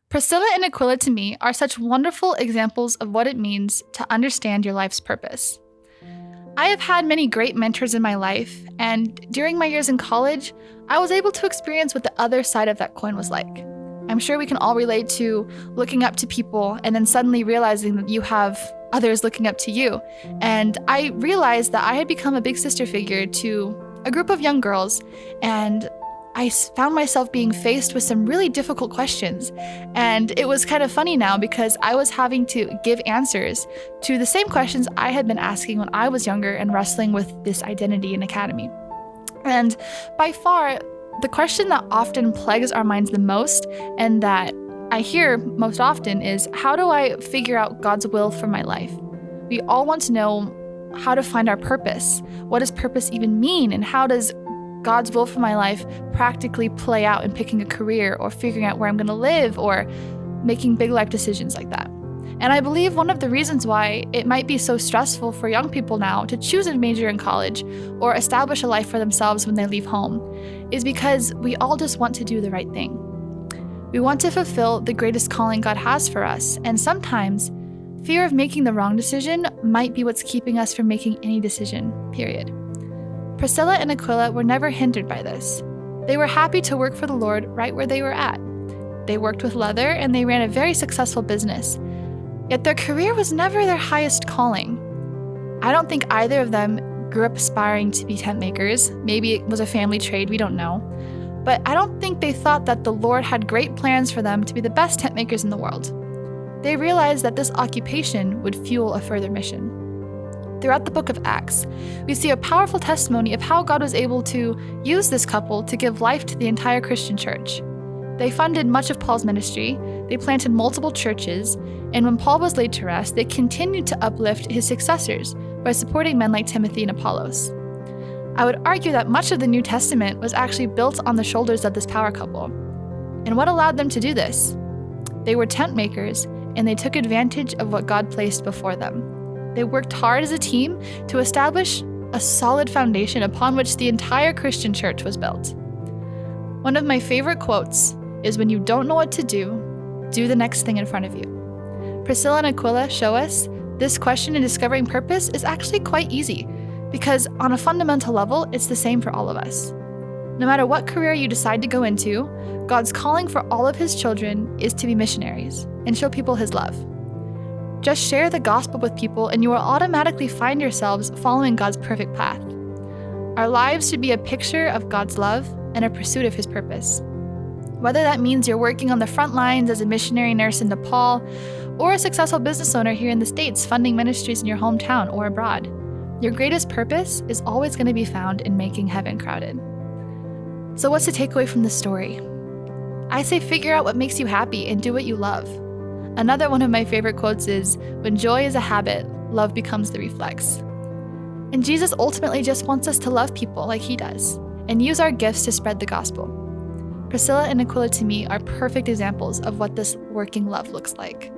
Priscilla and Aquila to me are such wonderful examples of what it means to understand your life's purpose. I have had many great mentors in my life, and during my years in college, I was able to experience what the other side of that coin was like. I'm sure we can all relate to looking up to people and then suddenly realizing that you have others looking up to you. And I realized that I had become a big sister figure to a group of young girls, and I found myself being faced with some really difficult questions. And it was kind of funny now because I was having to give answers to the same questions I had been asking when I was younger and wrestling with this identity in academy. And by far, the question that often plagues our minds the most, and that I hear most often, is how do I figure out God's will for my life? We all want to know how to find our purpose. What does purpose even mean? And how does God's will for my life practically play out in picking a career or figuring out where I'm going to live or making big life decisions like that? And I believe one of the reasons why it might be so stressful for young people now to choose a major in college or establish a life for themselves when they leave home is because we all just want to do the right thing. We want to fulfill the greatest calling God has for us, and sometimes fear of making the wrong decision might be what's keeping us from making any decision, period. Priscilla and Aquila were never hindered by this. They were happy to work for the Lord right where they were at. They worked with leather and they ran a very successful business. Yet their career was never their highest calling. I don't think either of them grew up aspiring to be tent makers. Maybe it was a family trade, we don't know. But I don't think they thought that the Lord had great plans for them to be the best tent makers in the world. They realized that this occupation would fuel a further mission. Throughout the book of Acts, we see a powerful testimony of how God was able to use this couple to give life to the entire Christian church. They funded much of Paul's ministry, they planted multiple churches, and when Paul was laid to rest, they continued to uplift his successors by supporting men like Timothy and Apollos. I would argue that much of the New Testament was actually built on the shoulders of this power couple. And what allowed them to do this? They were tent makers, and they took advantage of what God placed before them. They worked hard as a team to establish a solid foundation upon which the entire Christian church was built. One of my favorite quotes is, "When you don't know what to do the next thing in front of you." Priscilla and Aquila show us this question in discovering purpose is actually quite easy, because on a fundamental level, it's the same for all of us. No matter what career you decide to go into, God's calling for all of his children is to be missionaries and show people his love. Just share the gospel with people and you will automatically find yourselves following God's perfect path. Our lives should be a picture of God's love and a pursuit of his purpose. Whether that means you're working on the front lines as a missionary nurse in Nepal, or a successful business owner here in the States funding ministries in your hometown or abroad, your greatest purpose is always going to be found in making heaven crowded. So what's the takeaway from this story? I say figure out what makes you happy and do what you love. Another one of my favorite quotes is, "When joy is a habit, love becomes the reflex." And Jesus ultimately just wants us to love people like he does and use our gifts to spread the gospel. Priscilla and Aquila to me are perfect examples of what this working love looks like.